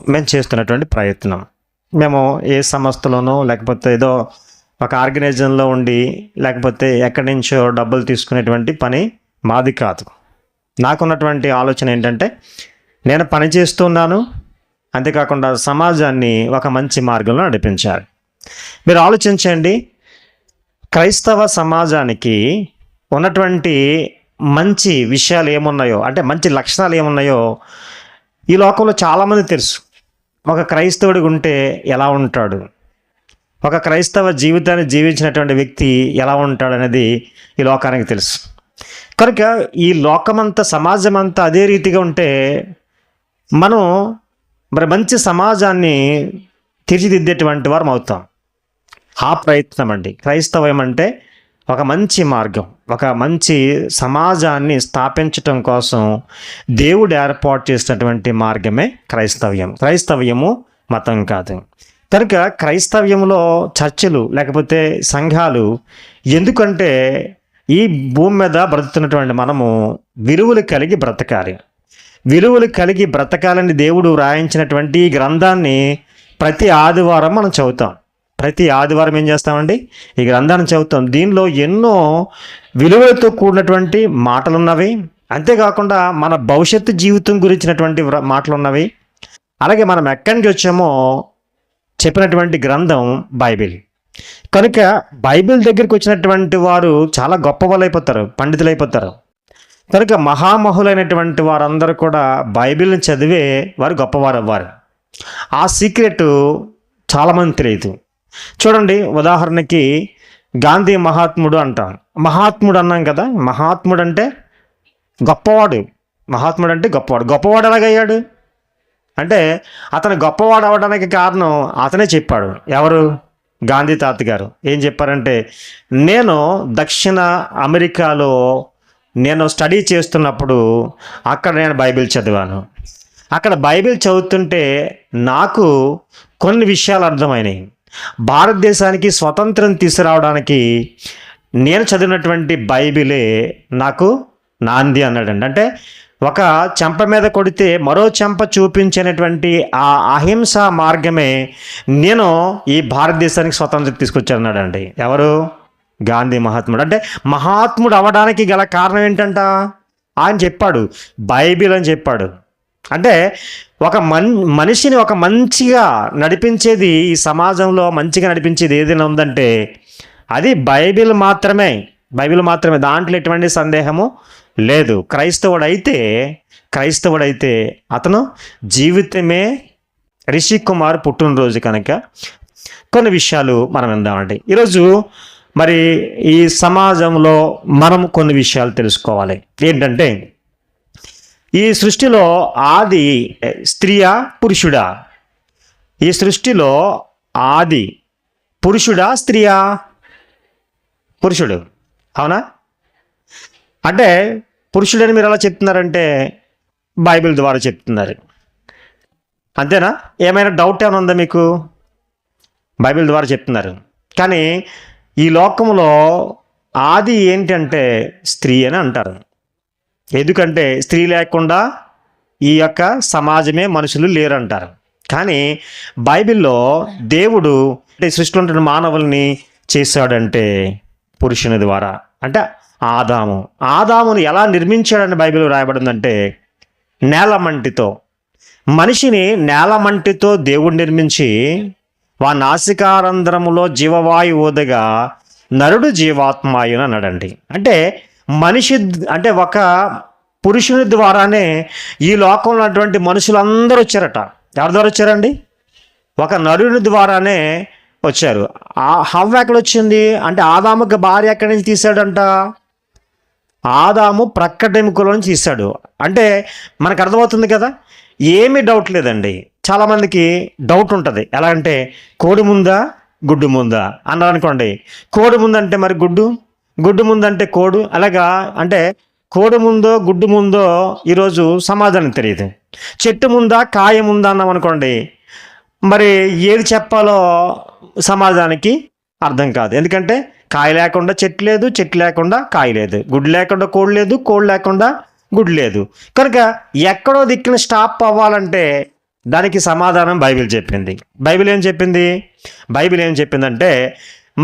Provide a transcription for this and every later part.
మేము చేస్తున్నటువంటి ప్రయత్నం. మేము ఏ సంస్థలోనో లేకపోతే ఏదో ఒక ఆర్గనైజేషన్లో ఉండి లేకపోతే ఎక్కడి నుంచో డబ్బులు తీసుకునేటువంటి పని మాది కాదు. నాకున్నటువంటి ఆలోచన ఏంటంటే నేను పని చేస్తున్నాను, అంతేకాకుండా సమాజాన్ని ఒక మంచి మార్గంలో నడిపించాలి. మీరు ఆలోచించండి, క్రైస్తవ సమాజానికి ఉన్నటువంటి మంచి విషయాలు ఏమున్నాయో, అంటే మంచి లక్షణాలు ఏమున్నాయో ఈ లోకంలో చాలామంది తెలుసు. ఒక క్రైస్తవుడిగా ఉంటే ఎలా ఉంటాడు, ఒక క్రైస్తవ జీవితాన్ని జీవించినటువంటి వ్యక్తి ఎలా ఉంటాడు అనేది ఈ లోకానికి తెలుసు. కనుక ఈ లోకమంతా, సమాజం అంతా అదే రీతిగా ఉంటే మనం మరి మంచి సమాజాన్ని తీర్చిదిద్దేటువంటి వారం అవుతాం. ఆ ప్రయత్నం అండి క్రైస్తవం అంటే. ఒక మంచి మార్గం, ఒక మంచి సమాజాన్ని స్థాపించటం కోసం దేవుడు ఏర్పాటు చేసినటువంటి మార్గమే క్రైస్తవ్యం. క్రైస్తవ్యము మతం కాదు. కనుక క్రైస్తవ్యంలో చర్చిలు లేకపోతే సంఘాలు ఎందుకంటే ఈ భూమి మీద బ్రతుకుతున్నటువంటి మనము విలువలు కలిగి బ్రతకాలి. విలువలు కలిగి బ్రతకాలని దేవుడు రాయించినటువంటి ఈ గ్రంథాన్ని ప్రతి ఆదివారం మనం చదువుతాం. ప్రతి ఆదివారం ఏం చేస్తామండి? ఈ గ్రంథాన్ని చదువుతాం. దీనిలో ఎన్నో విలువలతో కూడినటువంటి మాటలు ఉన్నవి. అంతేకాకుండా మన భవిష్యత్తు జీవితం గురించినటువంటి మాటలు ఉన్నవి. అలాగే మనం ఎక్కడి నుంచి వచ్చామో చెప్పినటువంటి గ్రంథం బైబిల్. కనుక బైబిల్ దగ్గరికి వచ్చినటువంటి వారు చాలా గొప్ప వాళ్ళు అయిపోతారు, పండితులు అయిపోతారు. కనుక మహామహులైనటువంటి వారందరూ కూడా బైబిల్ని చదివే వారు గొప్పవారు అవ్వారు. ఆ సీక్రెట్ చాలామంది తెలియదు. చూడండి, ఉదాహరణకి గాంధీ మహాత్ముడు అంటాం. మహాత్ముడు అన్నాం కదా, మహాత్ముడు అంటే గొప్పవాడు. మహాత్ముడు అంటే గొప్పవాడు. గొప్పవాడు ఎలాగయ్యాడు అంటే అతను గొప్పవాడు అవ్వడానికి కారణం అతనే చెప్పాడు. ఎవరు? గాంధీ తాత గారు. ఏం చెప్పారంటే, నేను దక్షిణ అమెరికాలో నేను స్టడీ చేస్తున్నప్పుడు అక్కడ నేను బైబిల్ చదివాను. అక్కడ బైబిల్ చదువుతుంటే నాకు కొన్ని విషయాలు అర్థమైనాయి. భారతదేశానికి స్వతంత్రం తీసుకురావడానికి నేను చదివినటువంటి బైబిలే నాకు నాంది అన్నాడండి. అంటే ఒక చెంప మీద కొడితే మరో చెంప చూపించినటువంటి ఆ అహింస మార్గమే నేను ఈ భారతదేశానికి స్వతంత్రం తీసుకొచ్చానన్నాడండి. ఎవరు? గాంధీ మహాత్ముడు. అంటే మహాత్ముడు అవ్వడానికి గల కారణం ఏంటంట? ఆయన చెప్పాడు, బైబిల్ అని చెప్పాడు. అంటే ఒక మనిషిని ఒక మంచిగా నడిపించేది, ఈ సమాజంలో మంచిగా నడిపించేది ఏదైనా ఉందంటే అది బైబిల్ మాత్రమే. బైబిల్ మాత్రమే, దాంట్లో ఎటువంటి సందేహము లేదు. క్రైస్తవుడైతే అతను జీవితమే రిషి కుమార్ పుట్టినరోజు కనుక కొన్ని విషయాలు మనం విందామండి. ఈరోజు మరి ఈ సమాజంలో మనం కొన్ని విషయాలు తెలుసుకోవాలి. ఏంటంటే, ఈ సృష్టిలో ఆది స్త్రీయా పురుషుడా? ఈ సృష్టిలో ఆది పురుషుడా స్త్రీయా? పురుషుడు. అవునా? అంటే పురుషుడని మీరు ఎలా చెప్తున్నారంటే బైబిల్ ద్వారా చెప్తున్నారు, అంతేనా? ఏమైనా డౌట్ ఏమైనా ఉందా మీకు? బైబిల్ ద్వారా చెప్తున్నారు. కానీ ఈ లోకంలో ఆది ఏంటంటే స్త్రీ అని అంటారు. ఎందుకంటే స్త్రీ లేకుండా ఈ యొక్క సమాజమే, మనుషులు లేరంటారు. కానీ బైబిల్లో దేవుడు అంటే సృష్టిలో ఉంటున్న మానవుల్ని చేశాడంటే పురుషుని ద్వారా. అంటే ఆదామును ఎలా నిర్మించాడని బైబిల్ రాయబడిందంటే నేలమంటితో, మనిషిని నేలమంటితో దేవుడు నిర్మించి వా నాసికారంధ్రములో జీవవాయు ఊదగా నరుడు జీవాత్మాయుని అన్నాడండి. అంటే మనిషి అంటే ఒక పురుషుని ద్వారానే ఈ లోకంలో ఉన్నటువంటి మనుషులందరూ వచ్చారట. ఎవరి ద్వారా వచ్చారండి? ఒక నరుని ద్వారానే వచ్చారు. హవ్వ ఎక్కడ వచ్చింది అంటే ఆదాముకి భార్య ఎక్కడి నుంచి తీశాడంట? ఆదాము ప్రక్కటెముకలో నుంచి తీశాడు. అంటే మనకు అర్థమవుతుంది కదా, ఏమీ డౌట్ లేదండి. చాలామందికి డౌట్ ఉంటుంది. ఎలా అంటే కోడి ముందా గుడ్డు ముందా అన్నారు అనుకోండి. కోడి ముందంటే మరి గుడ్డు, గుడ్డు ముందంటే కోడు, అలాగా అంటే కోడి ముందో గుడ్డు ముందో ఈరోజు సమాధానం తెలియదు. చెట్టు ముందా కాయ ముందా అన్నాం అనుకోండి, మరి ఏది చెప్పాలో సమాజానికి అర్థం కాదు. ఎందుకంటే కాయ లేకుండా చెట్టు లేదు, చెట్టు లేకుండా కాయ లేదు, గుడ్డు లేకుండా కోడి లేదు, కోడి లేకుండా గుడ్డు లేదు. కనుక ఎక్కడో దిక్కున స్టాప్ అవ్వాలంటే దానికి సమాధానం బైబిల్ చెప్పింది. బైబిల్ ఏం చెప్పిందంటే,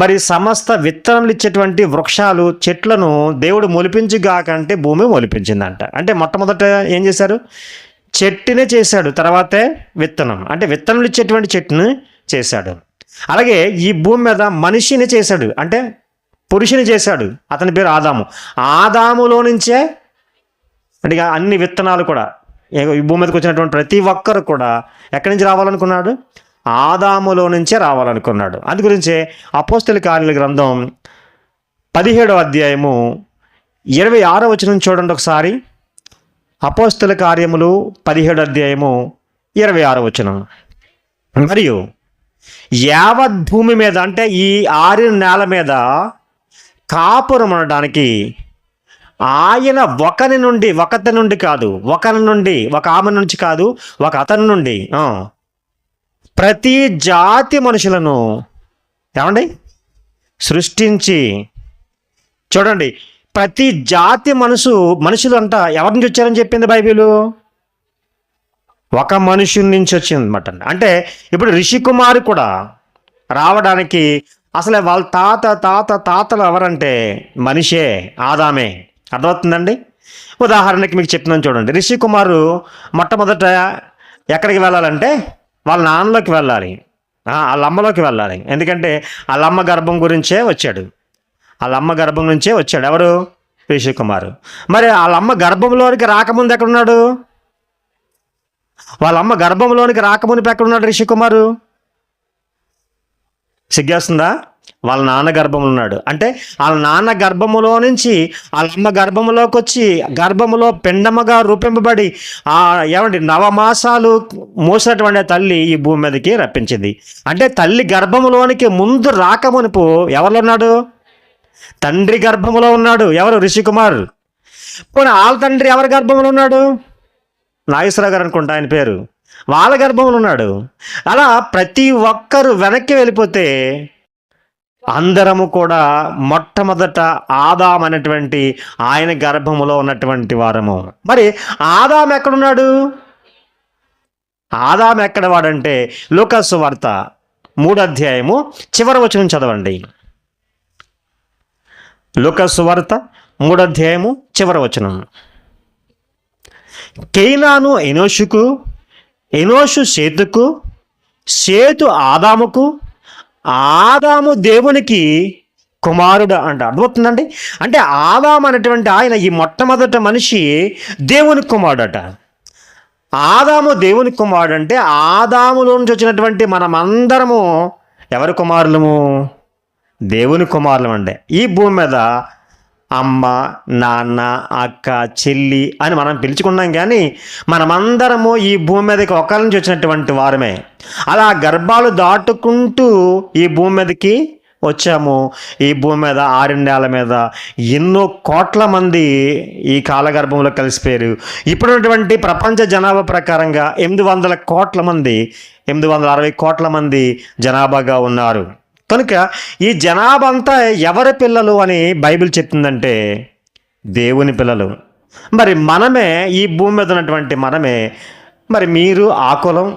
మరి సమస్త విత్తనములు ఇచ్చేటువంటి వృక్షాలు చెట్లను దేవుడు మొలిపించుగాకంటే భూమి మొలిపించిందంట. అంటే మొట్టమొదట ఏం చేశారు? చెట్టునే చేశాడు, తర్వాతే విత్తనం, అంటే విత్తనములు ఇచ్చేటువంటి చెట్టును చేశాడు. అలాగే ఈ భూమి మీద మనిషిని చేశాడు, అంటే పురుషుని చేశాడు. అతని పేరు ఆదాము. ఆదాములో నుంచే అంటే అన్ని విత్తనాలు కూడా ఈ భూమి మీదకి వచ్చినటువంటి ప్రతి ఒక్కరు కూడా ఎక్కడి నుంచి రావాలనుకున్నాడు? ఆదాములో నుంచే రావాలనుకున్నాడు. అందు గురించే అపోస్తల కార్యాల గ్రంథం 17వ అధ్యాయము 26వ వచనం చూడండి ఒకసారి. అపోస్తల కార్యములు 17వ అధ్యాయము 26వ వచనం. మరియు యావత్ భూమి మీద, అంటే ఈ ఆరిన నేల మీద కాపురం అనడానికి ఆయన ఒకని నుండి, ఒక ఆమె నుంచి కాదు, ఒక అతని నుండి ప్రతి జాతి మనుషులను ఏమండి సృష్టించి, చూడండి, ప్రతి జాతి మనుషులు అంట ఎవరి నుంచి వచ్చారని చెప్పింది బైబిలు? ఒక మనుషుని నుంచి వచ్చింది అనమాట. అంటే ఇప్పుడు రిషికుమారు కూడా రావడానికి అసలే వాళ్ళ తాతలు ఎవరంటే మనిషే, ఆదామే. అర్థమవుతుందండి? ఉదాహరణకి మీకు చెప్తున్నాను చూడండి. రిషికుమారు మొట్టమొదట ఎక్కడికి వెళ్ళాలంటే వాళ్ళ నాన్నలోకి వెళ్ళాలి, వాళ్ళ అమ్మలోకి వెళ్ళాలి. ఎందుకంటే వాళ్ళ అమ్మ గర్భం గురించే వచ్చాడు. ఎవరు? రిషికుమారు. మరి వాళ్ళ అమ్మ గర్భంలోనికి రాకముందు ఎక్కడున్నాడు? ఎక్కడున్నాడు రిషికుమారు? సిగ్గేస్తుందా? వాళ్ళ నాన్న గర్భంలో ఉన్నాడు. అంటే వాళ్ళ నాన్న గర్భములో నుంచి వాళ్ళ అమ్మ గర్భంలోకి వచ్చి గర్భములో పిండముగా రూపింపబడి ఏమండి నవమాసాలు మోసినటువంటి తల్లి ఈ భూమి మీదకి రప్పించింది. అంటే తల్లి గర్భములోనికి ముందు రాకమునుపు ఎవరు ఉన్నాడు? తండ్రి గర్భములో ఉన్నాడు. ఎవరు? రిషికుమార్. పోనీ వాళ్ళ తండ్రి ఎవరి గర్భంలో ఉన్నాడు? నాగేశ్వరరావు గారు అనుకుంటా ఆయన పేరు. వాళ్ళ గర్భంలో ఉన్నాడు. అలా ప్రతి ఒక్కరు వెనక్కి వెళ్ళిపోతే అందరము కూడా మొట్టమొదట ఆదాం అనేటువంటి ఆయన గర్భములో ఉన్నటువంటి వారము. మరి ఆదాం ఎక్కడున్నాడు? ఆదాం ఎక్కడ వాడంటే లూకా సువార్త 3వ అధ్యాయము చివరి వచనం చదవండి. లూకా సువార్త 3వ అధ్యాయము చివరి వచనం. కేయినాను ఎనోషుకు, ఎనోషు సేతుకు, సేతు ఆదాముకు, ఆదాము దేవునికి కుమారుడు అంట. అర్థమవుతుందండి? అంటే ఆదాము అనేటువంటి ఆయన ఈ మొట్టమొదటి మనిషి దేవుని కుమారుడట. ఆదాము దేవుని కుమారుడు అంటే ఆదాములో నుంచి వచ్చినటువంటి మనమందరము ఎవరి కుమారులము? దేవుని కుమారులం అండి. ఈ భూమి మీద అమ్మ, నాన్న, అక్క, చెల్లి అని మనం పిలుచుకున్నాం, కానీ మనమందరము ఈ భూమి మీదకి ఒకరి నుంచి వచ్చినటువంటి వారమే. అలా గర్భాలు దాటుకుంటూ ఈ భూమి మీదకి వచ్చాము. ఈ భూమి మీద ఆరిండేళ్ల మీద ఎన్నో కోట్ల మంది ఈ కాలగర్భంలో కలిసిపోయారు. ఇప్పుడున్నటువంటి ప్రపంచ జనాభా ప్రకారంగా 800 కోట్ల మంది, 860 కోట్ల మంది జనాభాగా ఉన్నారు. కనుక ఈ జనాభా అంతా ఎవరి పిల్లలు అని బైబిల్ చెప్తుందంటే దేవుని పిల్లలు. మరి మనమే, ఈ భూమి మీద ఉన్నటువంటి మనమే, మరి మీరు ఆ కులం,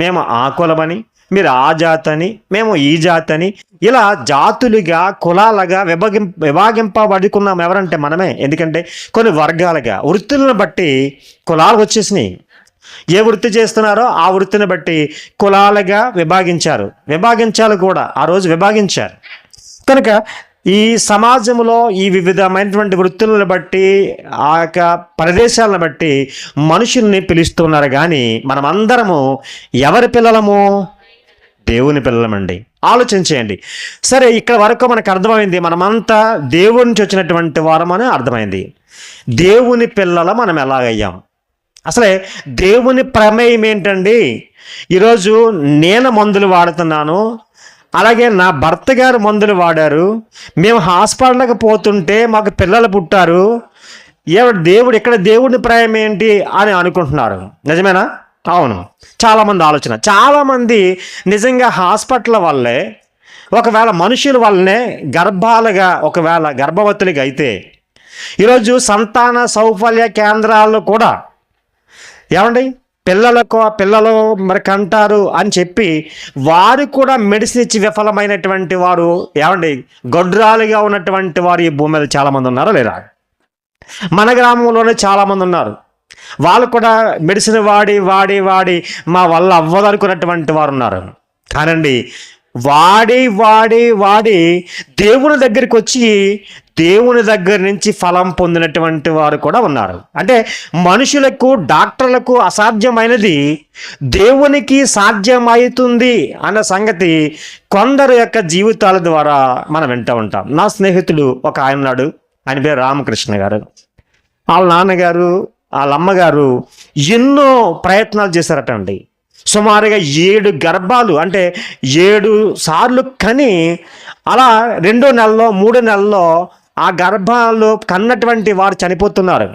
మేము ఆ కులమని, మీరు ఆ జాతి అని, మేము ఈ జాతి అని, ఇలా జాతులుగా కులాలుగా విభాగింపబడుకున్నాం. ఎవరంటే మనమే. ఎందుకంటే కొన్ని వర్గాలుగా వృత్తులను బట్టి కులాలు వచ్చేసినాయి. ఏ వృత్తి చేస్తున్నారో ఆ వృత్తిని బట్టి కులాలుగా విభాగించారు కూడా. ఆ రోజు విభాగించారు. కనుక ఈ సమాజంలో ఈ వివిధమైనటువంటి వృత్తులను బట్టి, ఆ యొక్క ప్రదేశాలను బట్టి మనుషుల్ని పిలుస్తున్నారు. కానీ మనమందరము ఎవరి పిల్లలము? దేవుని పిల్లలమండి. ఆలోచించేయండి. సరే, ఇక్కడ వరకు మనకు అర్థమైంది మనమంతా దేవుడి నుంచి వచ్చినటువంటి వారమని అర్థమైంది. దేవుని పిల్లల మనం ఎలాగయ్యాం? అసలే దేవుని ప్రమేయం ఏంటండి? ఈరోజు నేను మందులు వాడుతున్నాను, అలాగే నా భర్త గారు మందులు వాడారు, మేము హాస్పిటల్కి పోతుంటే మాకు పిల్లలు పుట్టారు. దేవుడు ఇక్కడ దేవుని ప్రమేయం ఏంటి అని అనుకుంటున్నారు. నిజమేనా? అవును. చాలామంది ఆలోచన. చాలామంది నిజంగా హాస్పిటల్ వల్లే, ఒకవేళ మనుషుల వల్లనే ఒకవేళ గర్భవతులుగా అయితే ఈరోజు సంతాన సౌఫల్య కేంద్రాల్లో కూడా ఏమండి పిల్లలు మరి కంటారు అని చెప్పి వారు కూడా మెడిసిన్ ఇచ్చి విఫలమైనటువంటి వారు, ఏమండి, గొడ్రాలుగా ఉన్నటువంటి వారు ఈ భూమి మీద చాలామంది ఉన్నారా లేరా? మన గ్రామంలోనే చాలామంది ఉన్నారు. వాళ్ళు కూడా మెడిసిన్ వాడి వాడి వాడి మా వల్ల అవ్వదనుకున్నటువంటి వారు ఉన్నారు. కానండి, వాడి వాడి వాడి దేవుని దగ్గరికి వచ్చి దేవుని దగ్గర నుంచి ఫలం పొందినటువంటి వారు కూడా ఉన్నారు. అంటే మనుషులకు, డాక్టర్లకు అసాధ్యమైనది దేవునికి సాధ్యమవుతుంది అన్న సంగతి కొందరు యొక్క జీవితాల ద్వారా మనం వింటూ ఉంటాం. నా స్నేహితుడు ఒక ఆయన ఉన్నాడు, ఆయన పేరు రామకృష్ణ గారు. వాళ్ళ నాన్నగారు, వాళ్ళ అమ్మగారు ఎన్నో ప్రయత్నాలు చేశారట అండి. సుమారుగా 7 గర్భాలు, అంటే 7 సార్లు కని అలా 2వ నెలలో 3వ నెలలో ఆ గర్భాలు కన్నటువంటి వారు చనిపోతున్నారు.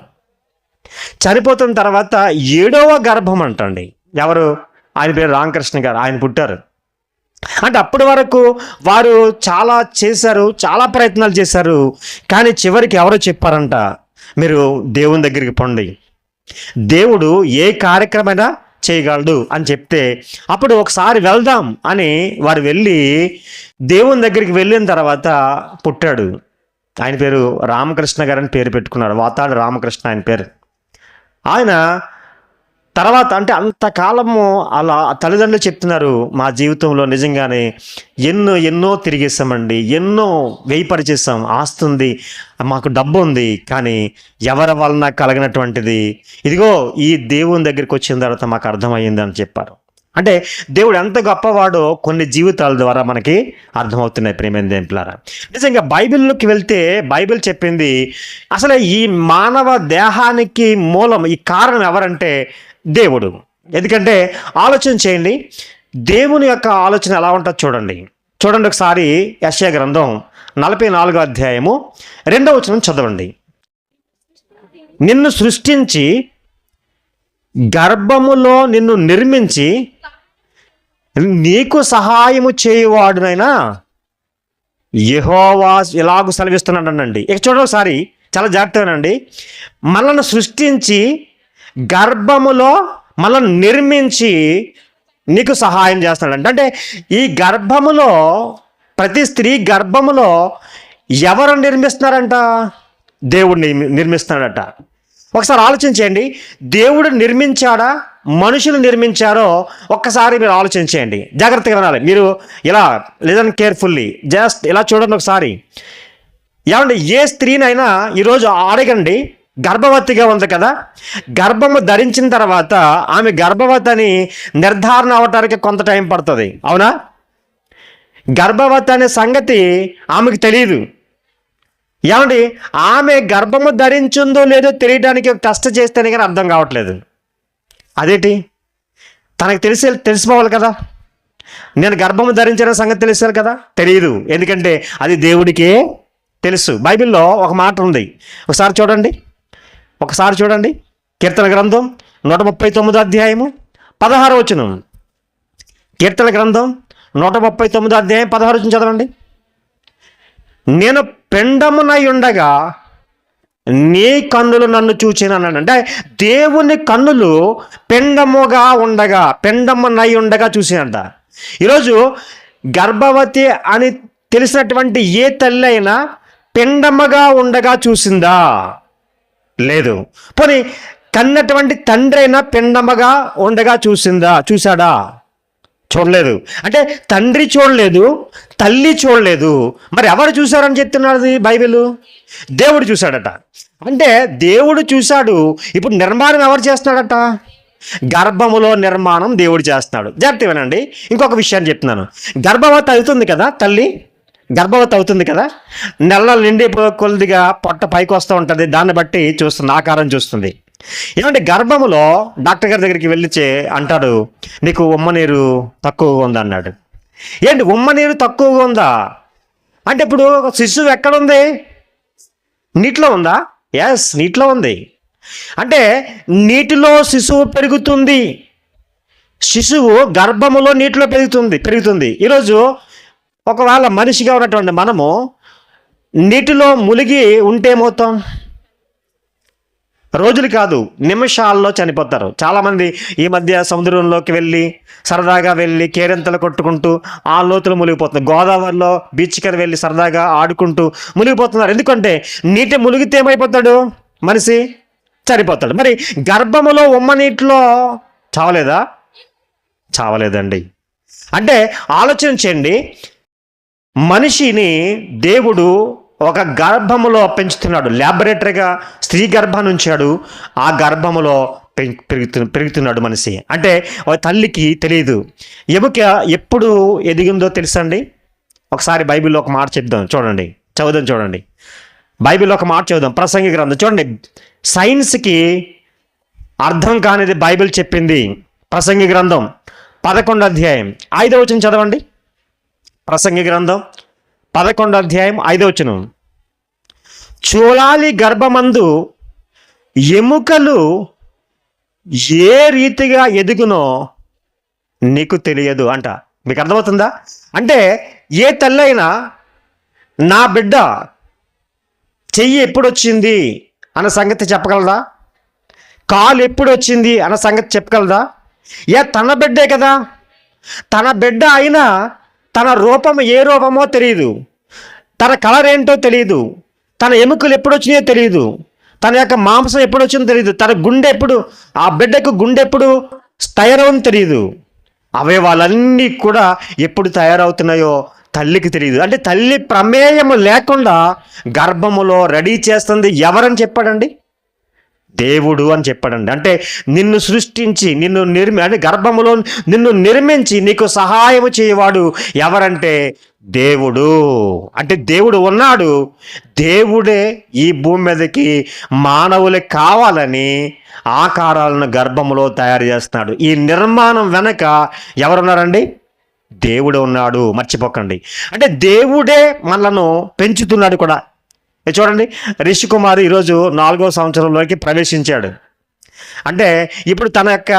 చనిపోతున్న తర్వాత 7వ గర్భం అంటండి. ఎవరు? ఆయన పేరు రామకృష్ణ గారు. ఆయన పుట్టారు. అంటే అప్పటి వరకు వారు చాలా చేశారు, చాలా ప్రయత్నాలు చేశారు. కానీ చివరికి ఎవరో చెప్పారంట, మీరు దేవుని దగ్గరికి పొండి, దేవుడు ఏ కార్యక్రమైనా చేయగలడు అని చెప్తే, అప్పుడు ఒకసారి వెళ్దాం అని వారు వెళ్ళి దేవుని దగ్గరికి వెళ్ళిన తర్వాత పుట్టాడు. ఆయన పేరు రామకృష్ణ గారు అని పేరు పెట్టుకున్నాడు. వాతాడు రామకృష్ణ ఆయన పేరు. ఆయన తర్వాత అంటే అంతకాలము అలా తల్లిదండ్రులు చెప్తున్నారు, మా జీవితంలో నిజంగానే ఎన్నో తిరిగేసామండి, ఎన్నో వ్యయపరిచేసాం, ఆస్తుంది, మాకు డబ్బు ఉంది, కానీ ఎవరి వలన కలిగినటువంటిది ఇదిగో ఈ దేవుని దగ్గరికి వచ్చిన తర్వాత మాకు అర్థమయ్యింది అని చెప్పారు. అంటే దేవుడు ఎంత గొప్పవాడో కొన్ని జీవితాల ద్వారా మనకి అర్థమవుతున్నాయి. ప్రేమైన దేవులారా, నిజంగా బైబిల్లోకి వెళ్తే బైబిల్ చెప్పింది అసలు ఈ మానవ దేహానికి మూలం, ఈ కారణం ఎవరంటే దేవుడు. ఎందుకంటే ఆలోచన చేయండి, దేవుని యొక్క ఆలోచన ఎలా ఉంటుందో చూడండి ఒకసారి యెషయా గ్రంథం 44వ అధ్యాయము 2వ వచనం చదవండి. నిన్ను సృష్టించి గర్భములో నిన్ను నిర్మించి నీకు సహాయము చేయువాడునైనా యెహోవా ఇలాగూ సెలవిస్తున్నాడండి. ఇక చూడండి ఒకసారి, చాలా జాగ్రత్తగానండి. మనల్ని సృష్టించి గర్భములో మనల్ని నిర్మించి నీకు సహాయం చేస్తున్నాడు. అంటే ఈ గర్భములో, ప్రతి స్త్రీ గర్భములో ఎవరు నిర్మిస్తున్నారంట? దేవుడు నిర్మిస్తున్నాడట. ఒకసారి ఆలోచించండి, దేవుడు నిర్మించాడా, మనుషులు నిర్మించారో ఒక్కసారి మీరు ఆలోచించేయండి. జాగ్రత్తగా వినాలి మీరు, ఇలా లిజన్ కేర్ఫుల్లీ, జస్ట్ ఇలా చూడండి ఒకసారి. ఏమంటే ఏ స్త్రీనైనా ఈరోజు అడగండి, గర్భవతిగా ఉంది కదా, గర్భము ధరించిన తర్వాత ఆమె గర్భవతి అని నిర్ధారణ అవటానికి కొంత టైం పడుతుంది, అవునా? గర్భవతి అనే సంగతి ఆమెకు తెలియదు. ఏమండి, ఆమె గర్భము ధరించిందో లేదో తెలియడానికి టెస్ట్ చేస్తేనే కానీ అర్థం కావట్లేదు. అదేంటి, తనకు తెలిసిపోవాలి కదా, నేను గర్భము ధరించిన సంగతి తెలిసాను కదా, తెలియదు. ఎందుకంటే అది దేవుడికే తెలుసు. బైబిల్లో ఒక మాట ఉంది, ఒకసారి చూడండి. కీర్తన గ్రంథం 139వ అధ్యాయము 16వ వచనం. కీర్తన గ్రంథం 139వ అధ్యాయం 16వ వచనం చదవండి. నేను పెండమునై ఉండగా నీ కన్నులు నన్ను చూచినాను. అంటే దేవుని కన్నులు పెండమునై ఉండగా చూసినంట. ఈరోజు గర్భవతి అని తెలిసినటువంటి ఏ తల్లి అయినా పెండముగా ఉండగా చూసిందా? లేదు. పోనీ కన్నటువంటి తండ్రి అయినా పెండముగా ఉండగా చూశాడా? చూడలేదు. అంటే తండ్రి చూడలేదు, తల్లి చూడలేదు, మరి ఎవరు చూశారని చెప్తున్నది బైబిల్? దేవుడు చూశాడట. అంటే దేవుడు చూశాడు. ఇప్పుడు నిర్మాణం ఎవరు చేస్తున్నాడట? గర్భములో నిర్మాణం దేవుడు చేస్తున్నాడు. జాగ్రత్త వినండి, ఇంకొక విషయాన్ని చెప్తున్నాను. గర్భవతి అవుతుంది కదా, తల్లి గర్భవతి అవుతుంది కదా, నెలలు నిండి కొద్దిగా పొట్ట పైకి వస్తూ ఉంటుంది, దాన్ని బట్టి చూస్తుంది, ఆకారం చూస్తుంది. ఏమంటే గర్భములో డాక్టర్ గారి దగ్గరికి వెళ్ళిచే అంటాడు, నీకు ఉమ్మనీరు తక్కువగా ఉంది అన్నాడు. ఏంటి ఉమ్మనీరు తక్కువగా ఉందా అంటే, ఇప్పుడు శిశువు ఎక్కడుంది? నీటిలో ఉందా? ఎస్, నీటిలో ఉంది. అంటే నీటిలో శిశువు పెరుగుతుంది. శిశువు గర్భములో నీటిలో పెరుగుతుంది. ఈరోజు ఒకవేళ మనిషిగా ఉన్నటువంటి మనము నీటిలో మునిగి ఉంటే ఏమవుతాం? రోజులు కాదు, నిమిషాల్లో చనిపోతారు. చాలామంది ఈ మధ్య సముద్రంలోకి వెళ్ళి సరదాగా వెళ్ళి కేరింతలు కొట్టుకుంటూ ఆ లోతులు మునిగిపోతున్నారు. గోదావరిలో బీచ్కి వెళ్ళి సరదాగా ఆడుకుంటూ మునిగిపోతున్నారు. ఎందుకంటే నీటి మునిగితే ఏమైపోతాడు? మనిషి చనిపోతాడు. మరి గర్భములో ఉమ్మ నీటిలో చావలేదా? చావలేదండి. అంటే ఆలోచన చేయండి, మనిషిని దేవుడు ఒక గర్భములో పెంచుతున్నాడు. ల్యాబొరేటరీగా స్త్రీ గర్భాన్ని ఉంచాడు, ఆ గర్భములో పెరుగుతున్నాడు మనిషి. అంటే తల్లికి తెలియదు ఎముక ఎప్పుడు ఎదిగిందో తెలుసండి. ఒకసారి బైబిల్లో ఒక మాట చదువుదాం చూడండి. బైబిల్లో ఒక మాట చదువుదాం. ప్రసంగి గ్రంథం చూడండి. సైన్స్కి అర్థం కానిది బైబిల్ చెప్పింది. ప్రసంగి గ్రంథం 11వ అధ్యాయం 5వ వచనం చదవండి. ప్రసంగి గ్రంథం 11వ అధ్యాయం 5వ వచనం. చూలాలి గర్భమందు ఎముకలు ఏ రీతిగా ఎదుగునో నీకు తెలియదు అంట. మీకు అర్థమవుతుందా? అంటే ఏ తల్లైనా నా బిడ్డ చెయ్యి ఎప్పుడొచ్చింది అన్న సంగతి చెప్పగలదా? కాలు ఎప్పుడొచ్చింది అన్న సంగతి చెప్పగలదా? తన బిడ్డే కదా. తన బిడ్డ అయినా తన రూపం ఏ రూపమో తెలియదు, తన కలర్ ఏంటో తెలియదు, తన ఎముకలు ఎప్పుడు వచ్చినాయో తెలియదు, తన యొక్క మాంసం ఎప్పుడు వచ్చిందో తెలియదు, తన గుండె ఎప్పుడు, ఆ బిడ్డకు గుండె ఎప్పుడు తయారవుతుందో తెలియదు, అవయవాలన్నీ కూడా ఎప్పుడు తయారవుతున్నాయో తల్లికి తెలియదు. అంటే తల్లి ప్రమేయం లేకుండా గర్భములో రెడీ చేస్తుంది ఎవరని చెప్పాడండి? దేవుడు అని చెప్పాడండి. అంటే నిన్ను సృష్టించి అంటే గర్భములో నిన్ను నిర్మించి నీకు సహాయం చేయవాడు ఎవరంటే దేవుడు. అంటే దేవుడు ఉన్నాడు. దేవుడే ఈ భూమి మీదకి మానవులకి కావాలని ఆకారాలను గర్భములో తయారు చేస్తున్నాడు. ఈ నిర్మాణం వెనక ఎవరున్నారండి? దేవుడు ఉన్నాడు, మర్చిపోకండి. అంటే దేవుడే మనలను పెంచుతున్నాడు కూడా. చూడండి, రిషి కుమార్ ఈరోజు 4వ సంవత్సరంలోకి ప్రవేశించాడు. అంటే ఇప్పుడు తన యొక్క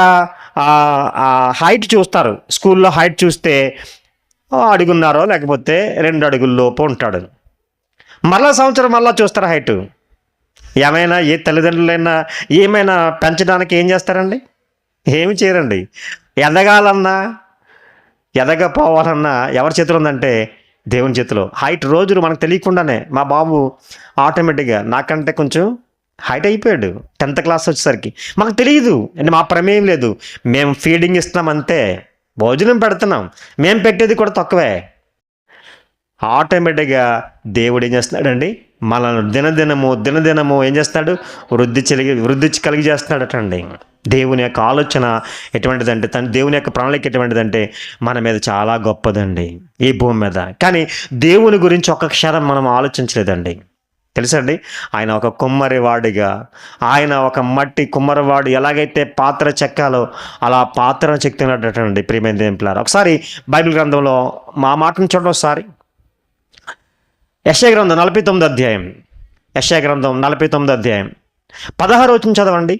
హైట్ చూస్తారు. స్కూల్లో హైట్ చూస్తే అడుగున్నారో లేకపోతే 2 అడుగుల లోపు ఉంటాడు. మళ్ళా సంవత్సరం మళ్ళా చూస్తారు హైటు. ఏమైనా ఏ తల్లిదండ్రులైనా ఏమైనా పెంచడానికి ఏం చేస్తారండి? ఏమి చేయరండి. ఎదగాలన్నా ఎదగపోవాలన్నా ఎవరి చేతిలో ఉందంటే దేవుని చేతిలో. హైట్ రోజులు మనకు తెలియకుండానే మా బాబు ఆటోమేటిక్గా నాకంటే కొంచెం హైట్ అయిపోయాడు 10th క్లాస్ వచ్చేసరికి. మాకు తెలియదు అంటే మా ప్రమేయం లేదు. మేము ఫీడింగ్ ఇస్తున్నాం అంతే, భోజనం పెడుతున్నాం, మేము పెట్టేది కూడా తక్కువే. ఆటోమేటిక్గా దేవుడు ఏం చేస్తున్నాడండి? మనల్ని దినదినము ఏం చేస్తాడు? వృద్ధి కలిగి చేస్తున్నాడటండి. దేవుని యొక్క ఆలోచన ఎటువంటిదంటే, దేవుని యొక్క ప్రణాళిక ఎటువంటిదంటే మన మీద చాలా గొప్పదండి ఈ భూమి మీద. కానీ దేవుని గురించి ఒక్క క్షణం మనం ఆలోచించలేదండి. తెలుసండి, ఆయన ఒక కుమ్మరివాడిగా, ఆయన ఒక మట్టి కుమ్మరివాడు ఎలాగైతే పాత్ర చెక్కాలో అలా పాత్రను చెక్కినట్టండి. ప్రియమైన దేవుని పిల్లారా, ఒకసారి బైబిల్ గ్రంథంలో మా మాటను చూడండి. ఒకసారి యెషయా గ్రంథం 49వ అధ్యాయం, యెషయా గ్రంథం 49వ అధ్యాయం 16వ వచనం చదవండి.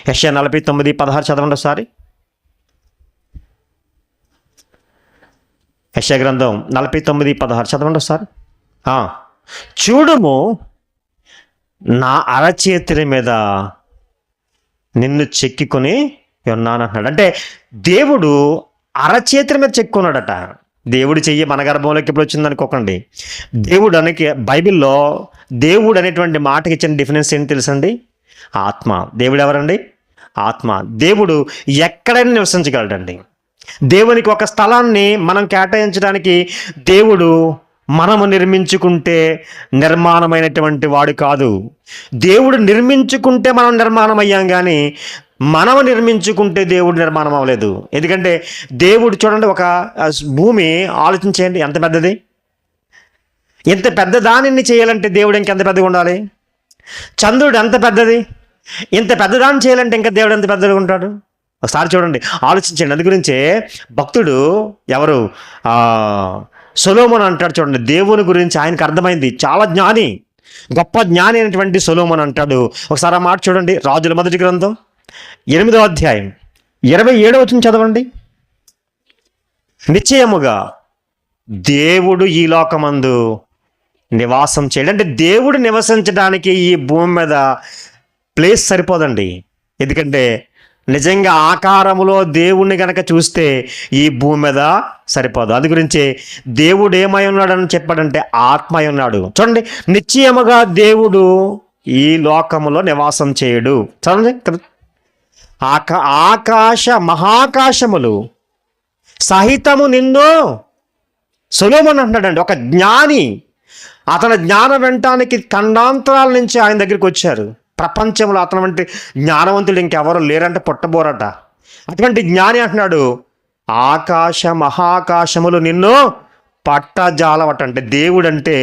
యెషయా 49:16 చదవండి ఒకసారి. యెషయా గ్రంథం 49:16 చదవండి ఒకసారి. చూడుము, నా అరచేతుల మీద నిన్ను చెక్కుని ఉన్నానంటున్నాడు. అంటే దేవుడు అరచేతుల మీద చెక్కున్నాడట. దేవుడు చెయ్యి మన గర్భంలోకి ఎప్పుడు వచ్చింది అనుకోకండి. దేవుడు బైబిల్లో దేవుడు అనేటువంటి మాటకి ఇచ్చిన డిఫరెన్స్ ఏంటి తెలుసండి? ఆత్మ. దేవుడు ఎవరండి? ఆత్మ. దేవుడు ఎక్కడైనా నివసించగలడండి. దేవునికి ఒక స్థలాన్ని మనం కేటాయించడానికి దేవుడు మనము నిర్మించుకుంటే నిర్మాణమైనటువంటి వాడు కాదు. దేవుడు నిర్మించుకుంటే మనం నిర్మాణం అయ్యాం, కానీ మనము నిర్మించుకుంటే దేవుడు నిర్మాణం అవ్వలేదు. ఎందుకంటే దేవుడు చూడండి, ఒక భూమి ఆలోచించేయండి ఎంత పెద్దది. ఎంత పెద్ద దానిని చేయాలంటే దేవుడు ఇంకెంత పెద్దగా ఉండాలి. చంద్రుడు ఎంత పెద్దది. ఇంత పెద్దదాన్ని చేయాలంటే ఇంకా దేవుడు ఎంత పెద్దగా ఉంటాడు. ఒకసారి చూడండి, ఆలోచించండి. అందు గురించే భక్తుడు ఎవరు సొలొమోను అంటాడు. చూడండి, దేవుని గురించి ఆయనకు అర్థమైంది. చాలా జ్ఞాని, గొప్ప జ్ఞాని అయినటువంటి సొలొమోను అంటాడు. ఒకసారి ఆ మాట చూడండి. రాజుల మొదటి గ్రంథం 8వ అధ్యాయం 27వ వచనం చదవండి. నిశ్చయముగా దేవుడు ఈ లోకమందు నివాసం చేయడం. అంటే దేవుడు నివసించడానికి ఈ భూమి మీద ప్లేస్ సరిపోదండి. ఎందుకంటే నిజంగా ఆకారములో దేవుణ్ణి గనక చూస్తే ఈ భూమి మీద సరిపోదు. అందు గురించి దేవుడు ఏమై ఉన్నాడని చెప్పాడంటే ఆత్మ అయి ఉన్నాడు. చూడండి, నిశ్చయముగా దేవుడు ఈ లోకములో నివాసం చేయడు. చూడండి, ఆకాశ మహాకాశములు సహితము నిన్ను సొలొమోను అంటున్నాడండి, ఒక జ్ఞాని. అతని జ్ఞానం వినటానికి ఖండాంతరాల నుంచి ఆయన దగ్గరికి వచ్చారు. ప్రపంచంలో అతని వంటి జ్ఞానవంతుడు ఇంకెవరు లేరంటే పుట్టబోరట. అటువంటి జ్ఞాని అంటున్నాడు, ఆకాశ మహాకాశములు నిన్ను పట్టజాలవట. అంటే దేవుడు అంటే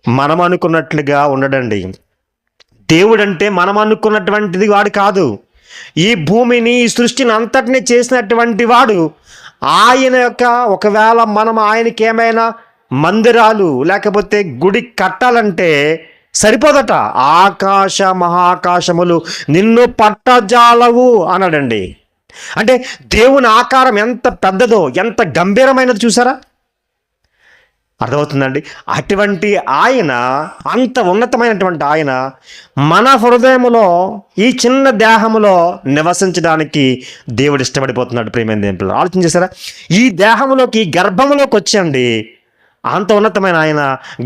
మనం అనుకున్నట్లుగా ఉండడండి. దేవుడు అంటే మనం అనుకున్నటువంటిది వాడు కాదు. ఈ భూమిని, ఈ సృష్టిని అంతటిని చేసినటువంటి వాడు ఆయన యొక్క, ఒకవేళ మనం ఆయనకి ఏమైనా మందిరాలు లేకపోతే గుడి కట్టాలంటే సరిపోదట. ఆకాశ మహాకాశములు నిన్ను పట్టజాలవు అన్నాడండి. అంటే దేవుని ఆకారం ఎంత పెద్దదో, ఎంత గంభీరమైనది చూసారా? అర్థమవుతుందండి. అటువంటి ఆయన, అంత ఉన్నతమైనటువంటి ఆయన మన హృదయములో, ఈ చిన్న దేహములో నివసించడానికి దేవుడు ఇష్టపడిపోతున్నాడు. ప్రియమైన దేవుడు, ఆలోచన చేశారా? ఈ దేహములోకి, ఈ గర్భములోకి వచ్చండి, అంత ఉన్నతమైన ఆయన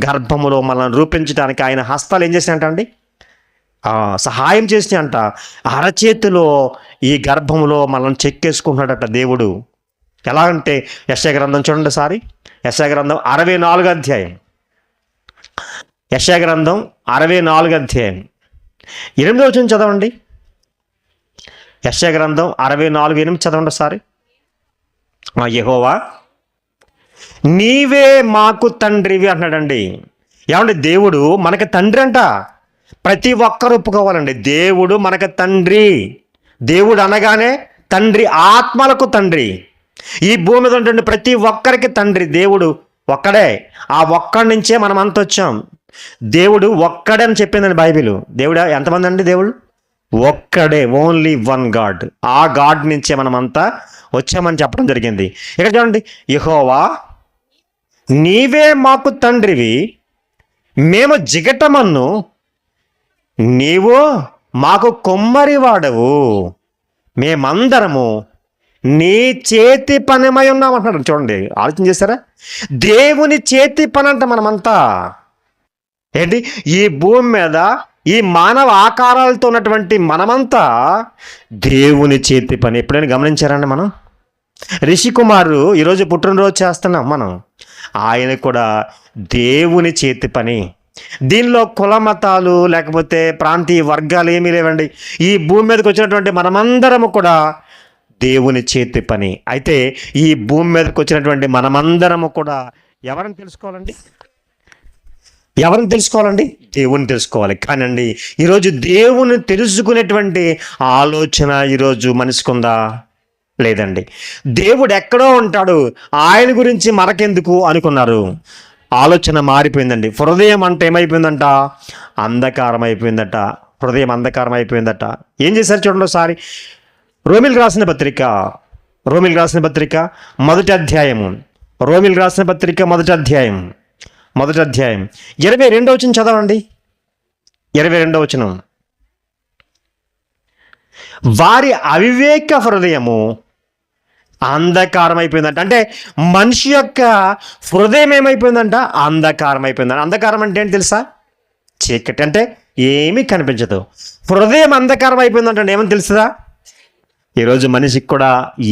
గర్భములో మనల్ని రూపించడానికి ఆయన హస్తాలు ఏం చేసినట్ట అండి? సహాయం చేసి అంట అరచేతిలో ఈ గర్భములో మనల్ని చెక్కేసుకుంటున్నాడట దేవుడు. ఎలా అంటే యెషయా గ్రంథం చూడండి సారి, యెషయా గ్రంథం 64 అధ్యాయం, యెషయా గ్రంథం 64 అధ్యాయం 8వ వచనం చదవండి. యెషయా గ్రంథం 64:8 చదవండి సారి. యెహోవా నీవే మాకు తండ్రివి అంటున్నాడండి. ఏమంటే దేవుడు మనకి తండ్రి అంట. ప్రతి ఒక్కరు ఒప్పుకోవాలండి, దేవుడు మనకి తండ్రి. దేవుడు అనగానే తండ్రి, ఆత్మలకు తండ్రి. ఈ భూమి మీద ఉంటుంది ప్రతి ఒక్కరికి తండ్రి దేవుడు ఒక్కడే. ఆ ఒక్కడి నుంచే మనం అంత వచ్చాం. దేవుడు ఒక్కడే అని చెప్పిందండి బైబిల్. దేవుడు ఎంతమంది అండి? దేవుడు ఒక్కడే, ఓన్లీ వన్ గాడ్. ఆ గాడ్ నుంచే మనం అంతా వచ్చామని చెప్పడం జరిగింది. ఇక్కడ చూడండి, యెహోవా నీవే మాకు తండ్రివి, మేము జిగటమన్ను, నీవు మాకు కొమ్మరి వాడవు, మేమందరము నీ చేతి పనిమై ఉన్నామంటున్నాడు. చూడండి, ఆలోచన చేశారా? దేవుని చేతి పని అంట మనమంతా. ఏంటి, ఈ భూమి మీద ఈ మానవ ఆకారాలతో ఉన్నటువంటి మనమంతా దేవుని చేతి పని. ఎప్పుడైనా గమనించారండి? మనం రిషికుమారు ఈరోజు పుట్టినరోజు చేస్తున్నాం మనం, ఆయన కూడా దేవుని చేతి పని. దీనిలో కుల మతాలు లేకపోతే ప్రాంతీయ వర్గాలు ఏమీ లేవండి. ఈ భూమి మీదకి వచ్చినటువంటి మనమందరము కూడా దేవుని చేతి పని. అయితే ఈ భూమి మీదకి వచ్చినటువంటి మనమందరము కూడా ఎవరిని తెలుసుకోవాలండి? ఎవరిని తెలుసుకోవాలండి? దేవుని తెలుసుకోవాలి. కానండి ఈరోజు దేవుని తెలుసుకునేటువంటి ఆలోచన ఈరోజు మనిషికుందా? లేదండి. దేవుడు ఎక్కడో ఉంటాడు, ఆయన గురించి మనకెందుకు అనుకున్నారు. ఆలోచన మారిపోయిందండి. హృదయం అంటే ఏమైపోయిందంట? అంధకారం అయిపోయిందట. హృదయం అంధకారం అయిపోయిందట. ఏం చేశారు చూడండి ఒకసారి. రోమిల్ రాసిన పత్రిక మొదటి అధ్యాయము, రోమిల్ రాసిన పత్రిక మొదటి అధ్యాయం 22వ వచనం చదవండి. 22వ వచనం, వారి అవివేక హృదయము అంధకారం అయిపోయిందంట. అంటే మనిషి యొక్క హృదయం ఏమైపోయిందంట? అంధకారం అయిపోయిందంట. అంధకారం అంటే ఏంటి తెలుసా? చీకటి, అంటే ఏమీ కనిపించదు. హృదయం అంధకారం అయిపోయిందంటే ఏమని తెలుస్తుందా? ఈరోజు మనిషికి కూడా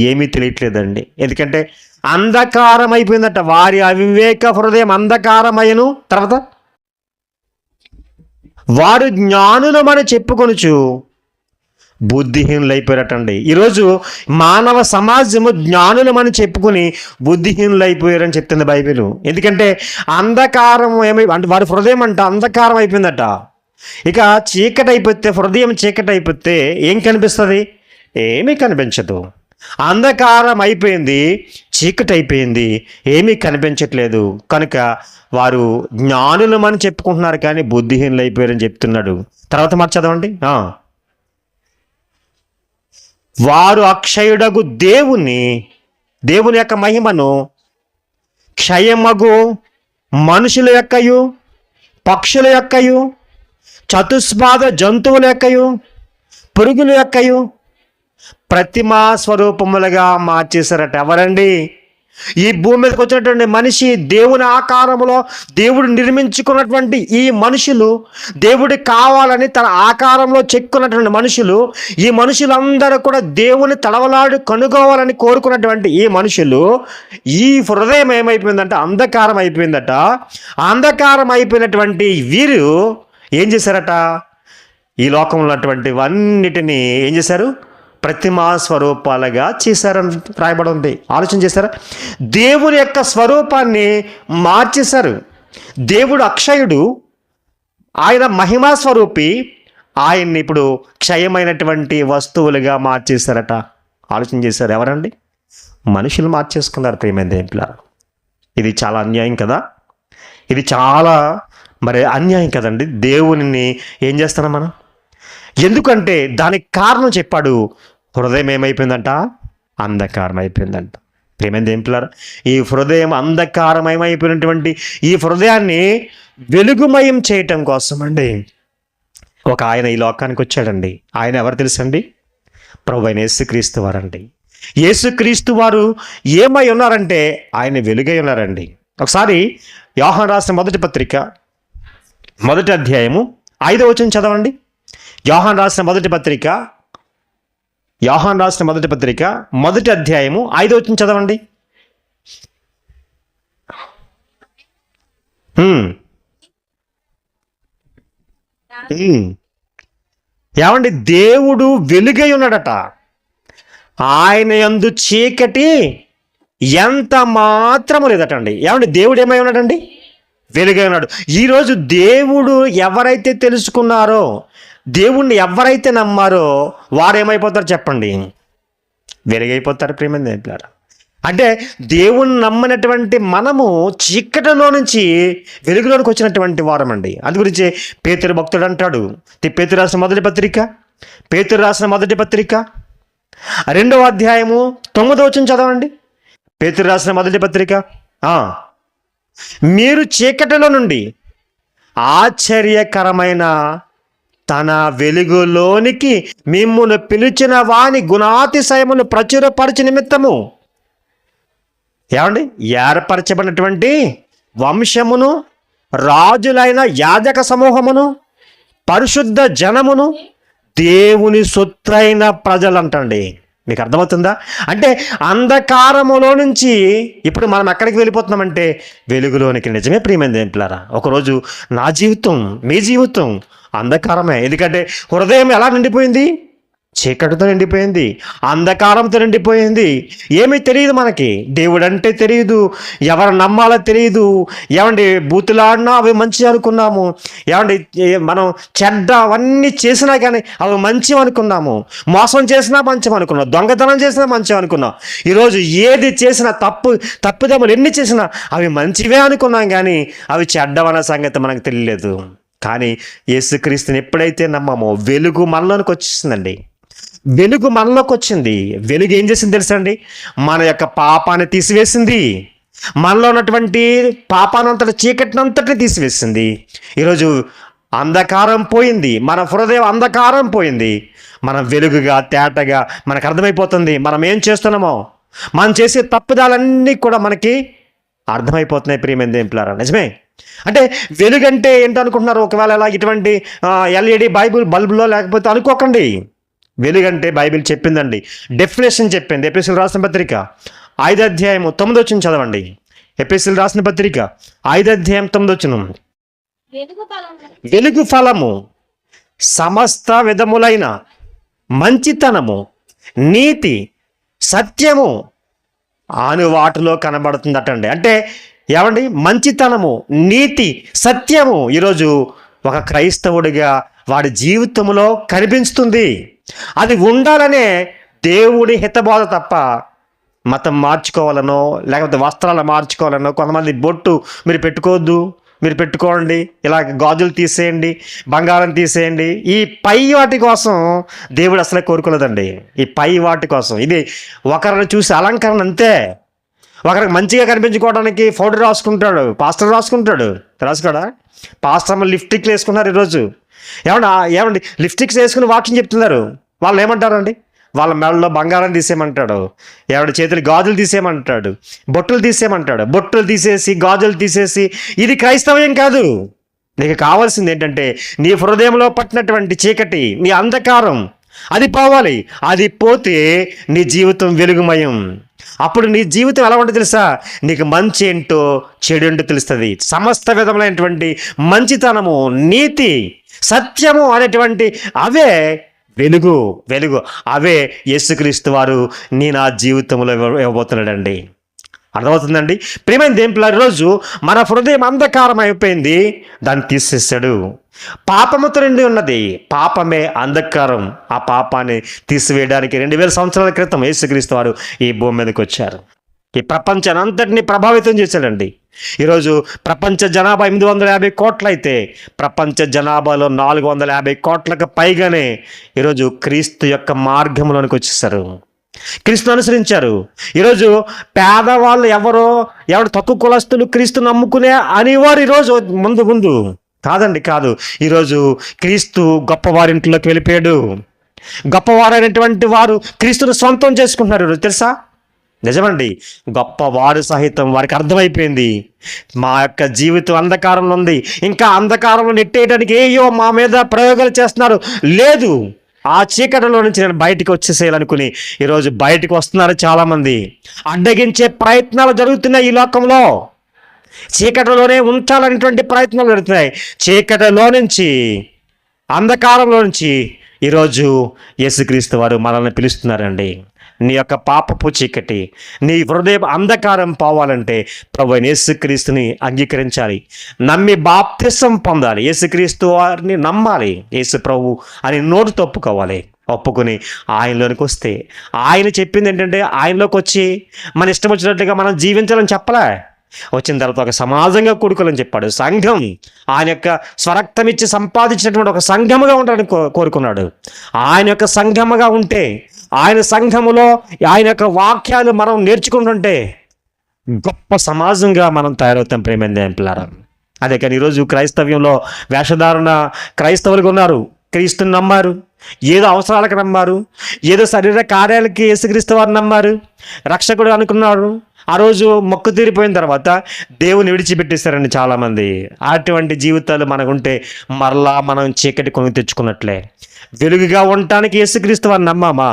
ఏమీ తెలియట్లేదండి. ఎందుకంటే అంధకారం అయిపోయిందట. వారి అవివేక హృదయం అంధకారమయ్యను. తర్వాత వారు జ్ఞానులమని చెప్పుకొనుచు బుద్ధిహీనులు అయిపోయారటండి. ఈరోజు మానవ సమాజము జ్ఞానులమని చెప్పుకుని బుద్ధిహీనులు అయిపోయారని చెప్తుంది బైబిల్. ఎందుకంటే అంధకారం అంటే వారి హృదయం అంట అంధకారం అయిపోయిందట. ఇక చీకటి అయిపోతే, హృదయం చీకటి అయిపోతే ఏం కనిపిస్తుంది? ఏమీ కనిపించదు. అంధకారం అయిపోయింది, చీకటి అయిపోయింది, ఏమీ కనిపించట్లేదు. కనుక వారు జ్ఞానులమని చెప్పుకుంటున్నారు కానీ బుద్ధిహీనులు అయిపోయారని చెప్తున్నాడు. తర్వాత మాట చదవండి. వారు అక్షయుడగు దేవుని యొక్క మహిమను క్షయమగు మనుషుల యొక్కయు, పక్షుల యొక్కయు, చతుస్పాద జంతువుల యొక్కయు, పురుగుల యొక్కయు ప్రతిమా స్వరూపములుగా మార్చేశారట. ఎవరండి? ఈ భూమి మీదకి వచ్చినటువంటి మనిషి, దేవుని ఆకారంలో దేవుడు నిర్మించుకున్నటువంటి ఈ మనుషులు, దేవుడి కావాలని తన ఆకారంలో చెక్కున్నటువంటి మనుషులు, ఈ మనుషులందరూ కూడా దేవుని తడవలాడి కనుగోవాలని కోరుకున్నటువంటి ఈ మనుషులు, ఈ హృదయం ఏమైపోయిందంట? అంధకారం అయిపోయిందట. అంధకారం అయిపోయినటువంటి వీరు ఏం చేశారట? ఈ లోకంలో ఉన్నటువంటివన్నిటినీ ఏం చేశారు? ప్రతిమా స్వరూపాలుగా చేశారని రాయబడి ఉంది. ఆలోచన చేశారా? దేవుని యొక్క స్వరూపాన్ని మార్చేశారు. దేవుడు అక్షయుడు, ఆయన మహిమా స్వరూపి, ఆయన్ని ఇప్పుడు క్షయమైనటువంటి వస్తువులుగా మార్చేశారట. ఆలోచన చేశారు. ఎవరండి? మనుషులు మార్చేసుకున్నారు. ప్రియమైన దేవులారా, ఇది చాలా అన్యాయం కదా. ఇది చాలా అన్యాయం కదండి. దేవుని ఏం చేస్తున్నాం మనం? ఎందుకంటే దానికి కారణం చెప్పాడు. హృదయం ఏమైపోయిందంట? అంధకారం అయిపోయిందంట. ప్రియమైన దేవులారా, ఈ హృదయం అంధకారమయమైపోయినటువంటి ఈ హృదయాన్ని వెలుగుమయం చేయటం కోసం అండి ఒక ఆయన ఈ లోకానికి వచ్చాడండి. ఆయన ఎవరు తెలుసండి? ప్రభువైన యేసుక్రీస్తు వారండి. యేసుక్రీస్తు వారు ఏమై ఉన్నారంటే ఆయన వెలుగై ఉన్నారండి. ఒకసారి యోహాను రాసిన మొదటి పత్రిక 1వ అధ్యాయము 5వ వచనం చదవండి. యోహాను రాసిన మొదటి పత్రిక 1వ అధ్యాయము 5వ వచనం చదవండి. ఏమండి? దేవుడు వెలుగై ఉన్నాడట. ఆయన యందు చీకటి ఎంత మాత్రము లేదటండి. ఏమండి? దేవుడు ఏమై ఉన్నాడండి? వెలుగై ఉన్నాడు. ఈరోజు దేవుడు ఎవరైతే తెలుసుకున్నారో, దేవుణ్ణి ఎవరైతే నమ్మారో వారు ఏమైపోతారు చెప్పండి? వెలుగైపోతారు. ప్రియమైన దేవులారా, అంటే దేవుణ్ణి నమ్మినటువంటి మనము చీకటిలో నుంచి వెలుగులోనికి వచ్చినటువంటి వారమండి. అందు గురించి పేతురు భక్తుడు అంటాడు, పేతురు రాసిన మొదటి పత్రిక 2వ అధ్యాయము 9వ వచనం చదవండి. పేతురు రాసిన మొదటి పత్రిక, మీరు చీకటిలో నుండి ఆశ్చర్యకరమైన తన వెలుగులోనికి మిమ్మును పిలిచిన వాని గుణాతిశయమును ప్రచురపరచు నిమిత్తము, ఏమండి, ఏర్పరచబడినటువంటి వంశమును, రాజులైన యాజక సమూహమును, పరిశుద్ధ జనమును, దేవుని సొత్తైన ప్రజలు అంటండి. మీకు అర్థమవుతుందా? అంటే అంధకారములో నుంచి ఇప్పుడు మనం ఎక్కడికి వెళ్ళిపోతున్నామంటే వెలుగులోనికి. నిజమే ప్రియమైన దేవులారా, ఒకరోజు నా జీవితం, మీ జీవితం అంధకారమే. ఎందుకంటే హృదయం ఎలా నిండిపోయింది? చీకటితో నిండిపోయింది, అంధకారంతో నిండిపోయింది. ఏమీ తెలియదు మనకి. దేవుడు అంటే తెలియదు, ఎవరు నమ్మాలో తెలియదు. ఏమండి? బూతులాడినా అవి మంచి అనుకున్నాము. ఏమండి? మనం చెడ్డ అవన్నీ చేసినా కానీ అవి మంచి అనుకున్నాము. మోసం చేసినా మంచి అనుకున్నాం, దొంగతనం చేసినా మంచి అనుకున్నాం. ఈరోజు ఏది చేసినా తప్పుదములు ఎన్ని చేసినా అవి మంచివే అనుకున్నాం, కానీ అవి చెడ్డవన్న సంగతి మనకు తెలియలేదు. కానీ యేసుక్రీస్తుని ఎప్పుడైతే నమ్మామో వెలుగు మనలోనికి వచ్చేసిందండి. వెలుగు మనలోకి వచ్చింది. వెలుగు ఏం చేసింది తెలుసండి? మన యొక్క పాపాన్ని తీసివేసింది. మనలో ఉన్నటువంటి పాపానంతటి, చీకటినంతటిని తీసివేసింది. ఈరోజు అంధకారం పోయింది, మన హృదయం అంధకారం పోయింది. మనం వెలుగుగా, తేటగా మనకు అర్థమైపోతుంది మనం ఏం చేస్తున్నామో. మనం చేసే తప్పుదాలన్నీ కూడా మనకి అర్థమైపోతున్నాయి. ప్రియమైన దేవులారా, నిజమే. అంటే వెలుగంటే ఏంటనుకుంటున్నారు? ఒకవేళ ఇలా ఇటువంటి ఎల్ఈడి బల్బులో లేకపోతే అనుకోకండి. వెలుగంటే బైబిల్ చెప్పిందండి, డెఫినేషన్ చెప్పింది. ఎపిసోడ్ రాసిన పత్రిక 5వ అధ్యాయము 9వ వచనం చదవండి. ఎపిసోడ్ రాసిన పత్రిక 5వ అధ్యాయం 9వ వచనం. వెలుగు ఫలము సమస్త విధములైన మంచితనము, నీతి, సత్యము అను వాటిలో కనబడుతుందటండి. అంటే ఏమండి? మంచితనము, నీతి, సత్యము ఈరోజు ఒక క్రైస్తవుడిగా వాడి జీవితంలో కనిపిస్తుంది. అది ఉండాలనే దేవుడి హితబోధ తప్ప మతం మార్చుకోవాలనో లేకపోతే వస్త్రాలు మార్చుకోవాలనో, కొంతమంది బొట్టు మీరు పెట్టుకోవద్దు, మీరు పెట్టుకోండి, ఇలా గాజులు తీసేయండి, బంగారం తీసేయండి, ఈ పై వాటి కోసం దేవుడు అసలే కోరుకోలేదండి. ఈ పై వాటి కోసం ఇది ఒకరిని చూసి అలంకరణ అంతే. ఒకరికి మంచిగా కనిపించుకోవడానికి పౌడర్ రాసుకుంటాడు, పాస్టర్ రాసుకుంటాడు, రాసుకోడా? పాస్టర్ లిప్స్టిక్లు వేసుకున్నారు ఈరోజు. ఏమండి లిప్స్టిక్స్ వేసుకుని వాకింగ్ చెప్తున్నారు. వాళ్ళు ఏమంటారండి? వాళ్ళ మెడలో బంగారం తీసేయమంటాడు, చేతులు గాజులు తీసేయమంటాడు, బొట్టులు తీసేయమంటాడు. బొట్టులు తీసేసి గాజులు తీసేసి ఇది క్రైస్తవ్యం కాదు. నీకు కావాల్సింది ఏంటంటే నీ హృదయంలో పట్టినటువంటి చీకటి, నీ అంధకారం అది పోవాలి. అది పోతే నీ జీవితం వెలుగుమయం. అప్పుడు నీ జీవితం ఎలా ఉంటుంది తెలుసా? నీకు మంచి ఏంటో చెడు ఏంటో తెలుస్తుంది. సమస్త విధములైనటువంటి మంచితనము, నీతి, సత్యము అనేటువంటి అవే వెలుగు అవే యేసుక్రీస్తు వారు నా జీవితంలో ఇవ్వబోతున్నాడండి. అర్థమవుతుందండి? ప్రియమైన దేవుని రోజు మన హృదయం అంధకారం అయిపోయింది, దాన్ని తీసేసాడు. పాపముతో నిండి ఉన్నది, పాపమే అంధకారం. ఆ పాపాన్ని తీసివేయడానికి 2000 సంవత్సరాల క్రితం యేసుక్రీస్తు వారు ఈ భూమి మీదకి వచ్చారు. ఈ ప్రపంచాన్ని అంతటినీ ప్రభావితం చేశాడండి. ఈరోజు ప్రపంచ జనాభా 850 కోట్లు అయితే ప్రపంచ జనాభాలో 450 కోట్లకు పైగానే ఈరోజు క్రీస్తు యొక్క మార్గంలోనికి వచ్చేసారు, క్రీస్తును అనుసరించారు. ఈరోజు పేదవాళ్ళు ఎవరు తక్కువ కులస్తులు క్రీస్తుని నమ్ముకునే అనేవారు ఈరోజు ముందు కాదు. ఈరోజు క్రీస్తు గొప్పవారింట్లోకి వెళ్ళిపోయాడు. గొప్పవారైనటువంటి వారు క్రీస్తును సొంతం చేసుకుంటున్నారు ఈరోజు, తెలుసా? నిజమండి. గొప్పవారు సహితం వారికి అర్థమైపోయింది, మా యొక్క జీవితం అంధకారంలో ఉంది, ఇంకా అంధకారంలో నెట్టేయడానికి మా మీద ప్రయోగాలు చేస్తున్నారు. లేదు, ఆ చీకటిలో నుంచి నేను బయటికి వచ్చేసేయాలనుకుని ఈరోజు బయటకు వస్తున్నారు చాలామంది. అడ్డగించే ప్రయత్నాలు జరుగుతున్నాయి ఈ లోకంలో. చీకటిలోనే ఉంచాలనేటువంటి ప్రయత్నాలు జరుగుతున్నాయి. చీకటిలో నుంచి, అంధకారంలో నుంచి ఈరోజు యేసుక్రీస్తు వారు మనల్ని పిలుస్తున్నారండి. నీ యొక్క పాపపు చీకటి, నీ హృదయ అంధకారం పోవాలంటే ప్రభు యేసుక్రీస్తుని అంగీకరించాలి, నమ్మి బాప్తిసం పొందాలి, యేసుక్రీస్తు వారిని నమ్మాలి, యేసు ప్రభు అని నోటితో ఒప్పుకొని ఆయనలోనికి వస్తే, ఆయన చెప్పింది ఏంటంటే ఆయనలోకి వచ్చి మన ఇష్టం వచ్చినట్లుగా మనం జీవించాలని చెప్పలే. వచ్చిన తర్వాత ఒక సమాజంగా కూడుకోవాలని చెప్పాడు. సంఘం, ఆయన యొక్క స్వరక్తం ఇచ్చి సంపాదించినటువంటి ఒక సంఘముగా ఉండాలని కోరుకున్నాడు. ఆయన యొక్క సంఘముగా ఉంటే, ఆయన సంఘములో ఆయన యొక్క వాక్యాలు మనం నేర్చుకుంటుంటే గొప్ప సమాజంగా మనం తయారవుతాం. ప్రేమైన పిల్లారా, అదే కానీ ఈరోజు క్రైస్తవ్యంలో వేషధారణ క్రైస్తవులుగా ఉన్నారు. క్రీస్తుని నమ్మారు, ఏదో అవసరాలకు నమ్మారు, ఏదో శరీర కార్యాలకి యేసుక్రీస్తు వారు నమ్మారు, రక్షకుడు అనుకున్నారు. ఆ రోజు మొక్కు తీరిపోయిన తర్వాత దేవుని విడిచిపెట్టేస్తారండి చాలామంది. అటువంటి జీవితాలు మనకుంటే మరలా మనం చీకటి కొని తెచ్చుకున్నట్లే. వెలుగుగా ఉండటానికి యేసుక్రీస్తు వారిని నమ్మామా?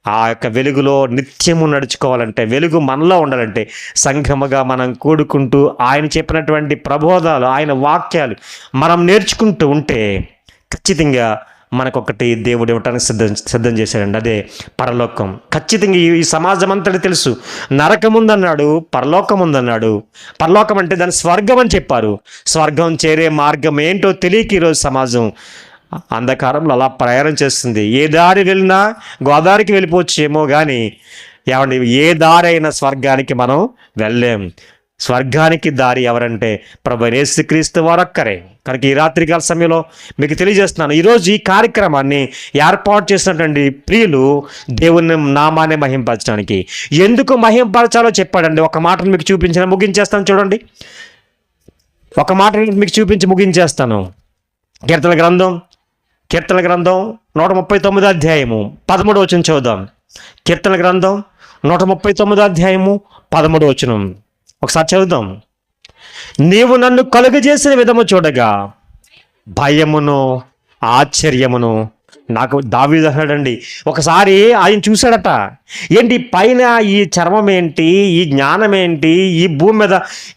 ఆ యొక్క వెలుగులో నిత్యము నడుచుకోవాలంటే, వెలుగు మనలో ఉండాలంటే సంఘముగా మనం కూడుకుంటూ ఆయన చెప్పినటువంటి ప్రబోధాలు, ఆయన వాక్యాలు మనం నేర్చుకుంటూ ఉంటే ఖచ్చితంగా మనకొకటి దేవుడు ఇవ్వటానికి సిద్ధం చేశాడండి. అదే పరలోకం. ఖచ్చితంగా ఈ సమాజం అంతటి తెలుసు, నరకం ఉందన్నాడు, పరలోకం ఉందన్నాడు. పరలోకం అంటే దాని స్వర్గం అని చెప్పారు. స్వర్గం చేరే మార్గం ఏంటో తెలియక ఈరోజు సమాజం అంధకారంలో అలా ప్రయాణం చేస్తుంది. ఏ దారి వెళ్ళినా గోదావరికి వెళ్ళిపోవచ్చేమో కానీ ఏ దారి అయినా స్వర్గానికి మనం వెళ్ళలేం. స్వర్గానికి దారి ఎవరంటే ప్రభు యేసుక్రీస్తు వారు ఒక్కరే. కనుక ఈ రాత్రికాల సమయంలో మీకు తెలియజేస్తున్నాను, ఈరోజు ఈ కార్యక్రమాన్ని ఏర్పాటు చేసినటువంటి ప్రియులు దేవుని నామాన్ని మహింపరచడానికి. ఎందుకు మహింపరచాలో చెప్పాడండి. ఒక మాటను మీకు ముగించేస్తాను చూడండి. ఒక మాటను మీకు చూపించి ముగించేస్తాను. కీర్తన గ్రంథం 139 అధ్యాయము 13 వచనం చదువుదాం. కీర్తన గ్రంథం 139 అధ్యాయము 13 వచనం ఒకసారి చదువుదాం. నీవు నన్ను కలుగజేసిన విధము చూడగా భయమును ఆశ్చర్యమును నాకు దావీదు అన్నాడండి. ఒకసారి ఆయన చూశాడట, ఏంటి పైన ఈ చర్మం ఏంటి, ఈ జ్ఞానం ఏంటి, ఈ భూమి మీద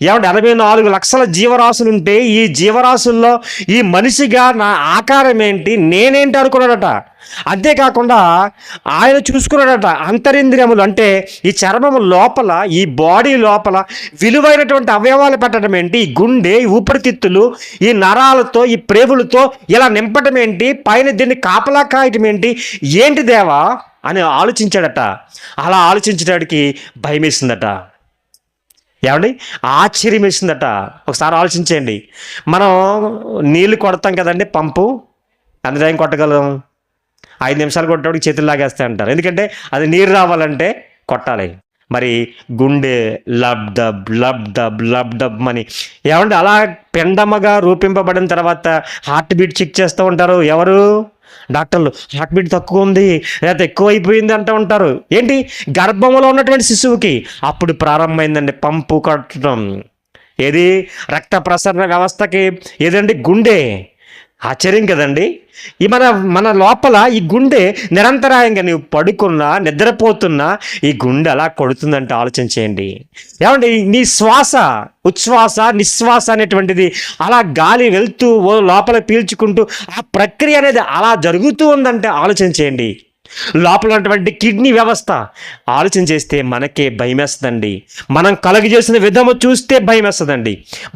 84 లక్షల జీవరాశులు ఉంటే ఈ జీవరాశుల్లో ఈ మనిషిగా నా ఆకారం ఏంటి, నేనేంటి అనుకున్నాడట. అంతేకాకుండా ఆయన చూసుకున్నాడట అంతరింద్రియములు, అంటే ఈ చర్మము లోపల, ఈ బాడీ లోపల విలువైనటువంటి అవయవాలు పెట్టడం ఏంటి, ఈ గుండె, ఈ ఊపిరితిత్తులు, ఈ నరాలతో, ఈ ప్రేవులతో ఇలా నింపటం ఏంటి, పైన దీన్ని కాపలా కాయటం ఏంటి దేవా అని ఆలోచించాడట. అలా ఆలోచించడానికి భయం వేసిందట. ఆశ్చర్యం వేసిందట. ఒకసారి ఆలోచించండి. మనం నీళ్లు కొడతాం కదండి, పంపు ఎంత టైం కొట్టగలం? 5 నిమిషాలు కొట్టేవాడికి చేతులు లాగేస్తాయి అంటారు. ఎందుకంటే అది నీరు రావాలంటే కొట్టాలి. మరి గుండె lub dub lub dub lub dub అని ఏమంటే అలా పెండమగా రూపింపబడిన తర్వాత హార్ట్ బీట్ చెక్ చేస్తూ ఉంటారు ఎవరు? డాక్టర్లు. హార్ట్ బీట్ తక్కువ ఉంది లేకపోతే ఎక్కువ అయిపోయింది అంటూ ఉంటారు. ఏంటి? గర్భంలో ఉన్నటువంటి శిశువుకి అప్పుడు ప్రారంభమైందండి పంపు కట్టడం. ఏది? రక్త ప్రసరణ వ్యవస్థకి ఏదండి? గుండె. ఆశ్చర్యం కదండి. ఈ మన మన లోపల ఈ గుండె నిరంతరాయంగా నీవు పడుకున్నా నిద్రపోతున్నా ఈ గుండె అలా కొడుతుందంటే ఆలోచన చేయండి. ఏమండి? నీ శ్వాస ఉచ్ఛ్వాస నిశ్వాస అనేటువంటిది అలా గాలి వెళ్తూ లోపల పీల్చుకుంటూ ఆ ప్రక్రియ అనేది అలా జరుగుతూ ఉందంటే ఆలోచన చేయండి. లోపల ఉన్నటువంటి కిడ్నీ వ్యవస్థ ఆలోచన చేస్తే మనకే భయం వేస్తుందండి. మనం కలుగు చేసిన విధము చూస్తే భయం వేస్తుందండి.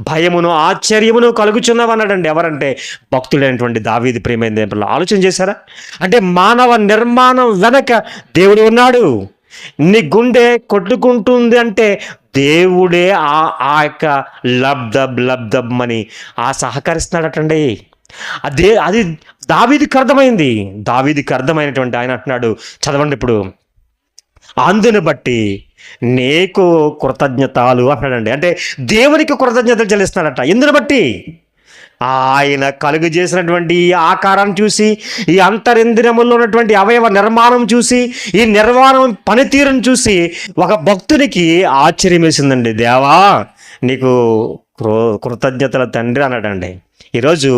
భయమును ఆశ్చర్యమును కలుగుచున్నామన్నాడండి. ఎవరంటే భక్తుడైనటువంటి దావీదు ప్రియమైన దేవుడు. ఆలోచన చేశారా? అంటే మానవ నిర్మాణం వెనక దేవుడు ఉన్నాడు. నీ గుండె కొట్టుకుంటుంది అంటే దేవుడే ఆ యొక్క లబ్ధబ్ అని సహకరిస్తున్నాడటండి. అది దావీదుకి అర్థమైంది. దావీదుకి అర్థమైనటువంటి ఆయన అంటున్నాడు, చదవండి ఇప్పుడు, అందుని బట్టి నీకు కృతజ్ఞతలు అంటున్నాడండి. అంటే దేవునికి కృతజ్ఞతలు చెల్లిస్తున్నాడట. ఎందుని బట్టి? ఆయన కలుగు చేసినటువంటి ఈ ఆకారాన్ని చూసి, ఈ అంతరింద్రియములో ఉన్నటువంటి అవయవ నిర్మాణం చూసి, ఈ నిర్మాణం పనితీరును చూసి ఒక భక్తునికి ఆశ్చర్యం వేసిందండి. దేవా నీకు కృతజ్ఞతల తండ్రి అన్నాడండి. ఈరోజు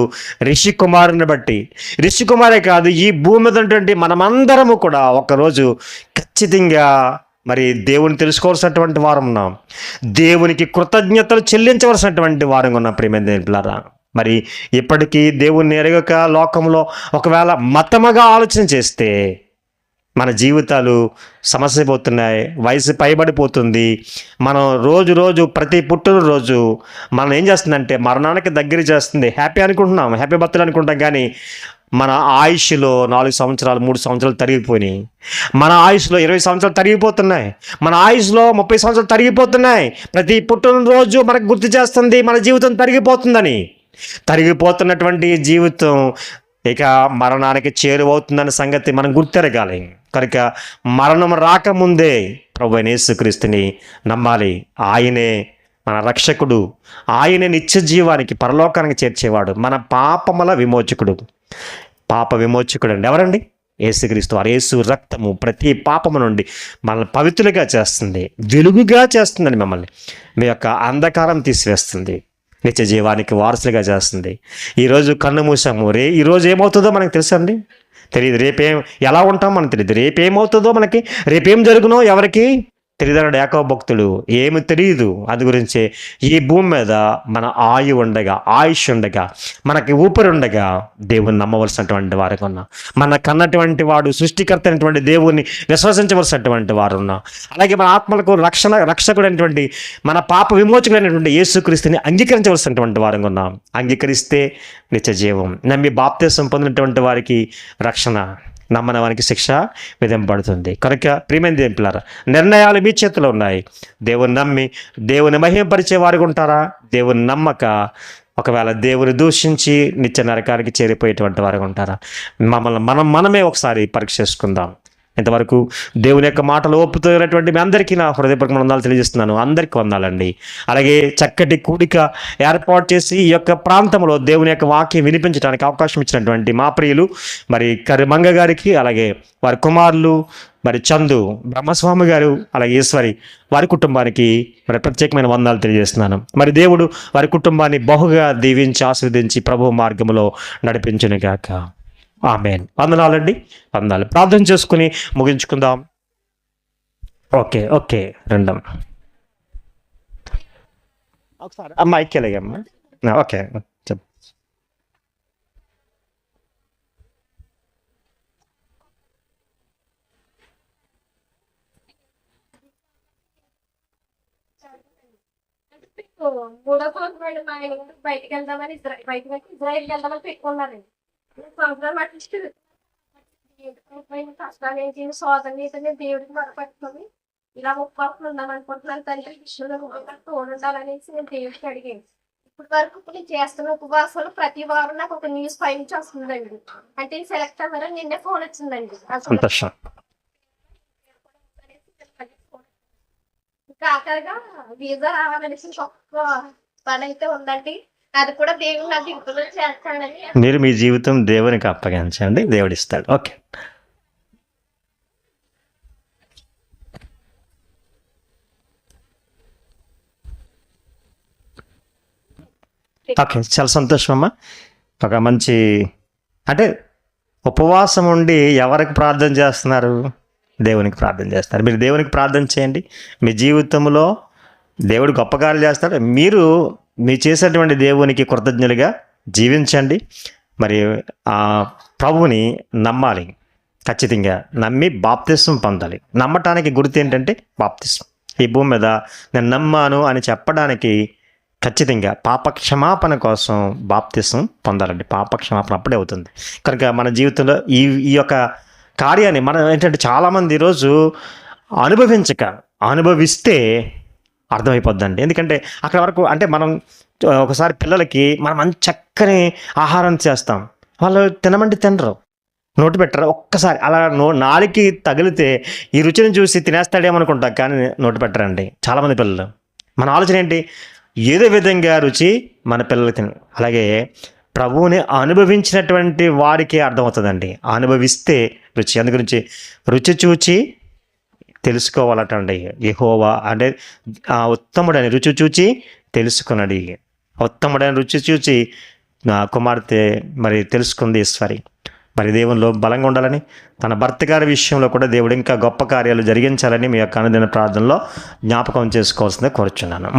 రిషి కుమారుని బట్టి, రిషి కుమారే కాదు ఈ భూమి మీద ఉన్నటువంటి మనమందరము కూడా ఒకరోజు ఖచ్చితంగా మరి దేవుని తెలుసుకోవాల్సినటువంటి వారం ఉన్నాం. దేవునికి కృతజ్ఞతలు చెల్లించవలసినటువంటి వారం ఉన్నాం ప్రియమైన దేవులారా. మరి ఇప్పటికీ దేవుణ్ణి ఎరగక లోకంలో ఒకవేళ మతముగా ఆలోచన చేస్తే మన జీవితాలు సమస్యపోతున్నాయి. వయసు పైబడిపోతుంది. మనం రోజు ప్రతి పుట్టినరోజు మనం ఏం చేస్తుందంటే మరణానికి దగ్గర చేస్తుంది. హ్యాపీ అనుకుంటున్నాం, హ్యాపీ బర్త్డే అనుకుంటాం. కానీ మన ఆయుష్లో 4 సంవత్సరాలు 3 సంవత్సరాలు తరిగిపోయినాయి. మన ఆయుష్లో 20 సంవత్సరాలు తరిగిపోతున్నాయి. మన ఆయుష్లో 30 సంవత్సరాలు తరిగిపోతున్నాయి. ప్రతి పుట్టినరోజు మనకు గుర్తు చేస్తుంది మన జీవితం తరిగిపోతుందని. తరిగిపోతున్నటువంటి జీవితం ఇక మరణానికి చేరువవుతుందన్న సంగతి మనం గుర్తెరగాలి. కనుక మరణం రాకముందే ప్రభువైన యేసుక్రీస్తుని నమ్మాలి. ఆయనే మన రక్షకుడు, ఆయనే నిత్య జీవానికి పరలోకానికి చేర్చేవాడు, మన పాపముల విమోచకుడు. పాప విమోచకుడు అండి ఎవరండి? యేసుక్రీస్తు వారు. యేసు రక్తము ప్రతి పాపము నుండి మనల్ని పవిత్రులుగా చేస్తుంది, వెలుగుగా చేస్తుందని మిమ్మల్ని మీ యొక్క అంధకారం తీసివేస్తుంది, నిత్య జీవానికి వారసులుగా చేస్తుంది. ఈరోజు కన్ను మూసాము, ఈరోజు ఏమవుతుందో మనకు తెలుసా అండి? తెలియదు. రేపేం ఎలా ఉంటాం మనకు తెలియదు. రేపేమవుతుందో మనకి, రేపేం జరుగునో ఎవరికి తెలియదన్నాడు యాకోబు భక్తుడు. ఏమి తెలియదు. అందు గురించే ఈ భూమి మీద మన ఆయుష్ ఉండగా మనకి ఊపిరి ఉండగా దేవుని నమ్మవలసినటువంటి వారికి ఉన్నాం. మన కన్నటువంటి వాడు సృష్టికర్త అయినటువంటి దేవుని విశ్వసించవలసినటువంటి వారు ఉన్నాం. అలాగే మన ఆత్మలకు రక్షకుడైనటువంటి మన పాప విమోచకుడైనటువంటి యేసుక్రీస్తుని అంగీకరించవలసినటువంటి వారు ఉన్నాం. అంగీకరిస్తే నిత్య జీవం. నమ్మి బాప్తిసం పొందినటువంటి వారికి రక్షణ, నమ్మని వారికి శిక్ష విధింపబడుతుంది. కనుక ప్రియమైన దేవులారా, నిర్ణయాలు మీ చేతిలో ఉన్నాయి. దేవుని నమ్మి దేవుని మహిమపరిచే వారికి ఉంటారా? దేవుని నమ్మక ఒకవేళ దేవుని దూషించి నిత్య నరకానికి చేరిపోయేటువంటి వారికి ఉంటారా? మనమే ఒకసారి పరీక్ష చేసుకుందాం. ఇంతవరకు దేవుని యొక్క మాటలు ఒప్పుతున్నటువంటి మీ అందరికీ నా హృదయపూర్వక వందనాలు తెలియజేస్తున్నాను. అందరికీ వందనాలండి. అలాగే చక్కటి కూడిక ఏర్పాటు చేసి ఈ యొక్క ప్రాంతంలో దేవుని యొక్క వాక్యం వినిపించడానికి అవకాశం ఇచ్చినటువంటి మా ప్రియులు మరి కరిమంగ గారికి, అలాగే వారి కుమారులు మరి చందు బ్రహ్మస్వామి గారు, అలాగే ఈశ్వరి వారి కుటుంబానికి మరి ప్రత్యేకమైన వందనాలు తెలియజేస్తున్నాను. మరి దేవుడు వారి కుటుంబాన్ని బహుగా దీవించి ఆశీర్వదించి ప్రభు మార్గంలో నడిపించునుగాక. ఆమేన్. వందనాలండి. వందనాలు. ప్రార్థన చేసుకుని ముగించుకుందాం. ఓకే రెండం ఒకసారి అమ్మ ఐక్యలేగమ్మా. ఓకే చెప్పు. మూడో సంవత్సరం మా ఆయన బయటికి వెళ్దామని ఇజ్రాయిల్కి వెళ్దామని పెట్టుకున్నారండి. సంవత్సరాలు పట్టించుకుని కష్టాలు ఏంటి సోదం ఏంటంటే దేవుడికి మొదలుపెట్టుకొని ఇలా ఉపవాసం ఉందాం అనుకుంటున్నాను. తండ్రి విషయంలో తోడుండాలనేసి నేను దేవుడికి అడిగాను. ఇప్పటి వరకు ఇప్పుడు నేను చేస్తున్న ఉపవాసాలు ప్రతి వారం నాకు ఒక న్యూస్ పై నుంచి వస్తుందండి. అంటే సెలెక్ట్ అవ్వాలని నిన్నే ఫోన్ వచ్చిందండి. గా వీసా రావాలనేసి ఒక్క పని అయితే ఉందండి. అది కూడా దేవుడు నాకు ఇప్పుడు చేస్తాడని. మీరు మీ జీవితం దేవునికి అప్పగించండి, దేవుడు ఇస్తాడు. ఓకే. ఓకే, చాలా సంతోషం అమ్మా. ఒక మంచి అంటే ఉపవాసం ఉండి ఎవరికి ప్రార్థన చేస్తున్నారు? దేవునికి ప్రార్థన చేస్తారు. మీరు దేవునికి ప్రార్థన చేయండి. మీ జీవితంలో దేవుడు గొప్ప కార్యాలు చేస్తాడు. మీరు చేసేటువంటి దేవునికి కృతజ్ఞులుగా జీవించండి. మరి ఆ ప్రభువుని నమ్మాలి. ఖచ్చితంగా నమ్మి బాప్తిస్మం పొందాలి. నమ్మటానికి గుర్తు ఏంటంటే బాప్తిస్మం. ఈ భూమి మీద నేను నమ్మాను అని చెప్పడానికి ఖచ్చితంగా పాపక్షమాపణ కోసం బాప్తిస్మం పొందాలండి. పాపక్షమాపణ అప్పుడే అవుతుంది. కనుక మన జీవితంలో ఈ యొక్క కార్యాన్ని మనం ఏంటంటే చాలామంది ఈరోజు అనుభవిస్తే అర్థమైపోద్దండి. ఎందుకంటే అక్కడ వరకు అంటే మనం ఒకసారి పిల్లలకి మనం మంచి చక్కని ఆహారం చేస్తాం, వాళ్ళు తినమంటే తినరు, నోటు పెట్టరు. ఒక్కసారి అలా నాలుగుకి తగిలితే ఈ రుచిని చూసి తినేస్తాడేమనుకుంటా, కానీ నోటు పెట్టరండి చాలామంది పిల్లలు. మన ఆలోచన ఏంటి? ఏదో విధంగా రుచి మన పిల్లలకి తిన. అలాగే ప్రభువుని అనుభవించినటువంటి వాడికి అర్థమవుతుందండి, అనుభవిస్తే రుచి. అందుగురించి రుచి చూచి తెలుసుకోవాలటండి. యెహోవా అంటే ఉత్తముడని రుచి చూచి తెలుసుకున్నాడు. ఉత్తముడని రుచి చూచి నా కుమార్తె మరి తెలుసుకుంది ఈశ్వరి. మరి దేవునిలో బలంగా ఉండాలని, తన భర్త గారి విషయంలో కూడా దేవుడు ఇంకా గొప్ప కార్యాలు జరిగించాలని మీ యొక్క అనుదిన ప్రార్థనలో జ్ఞాపకం చేసుకోవాల్సిందే కోరుచున్నాను.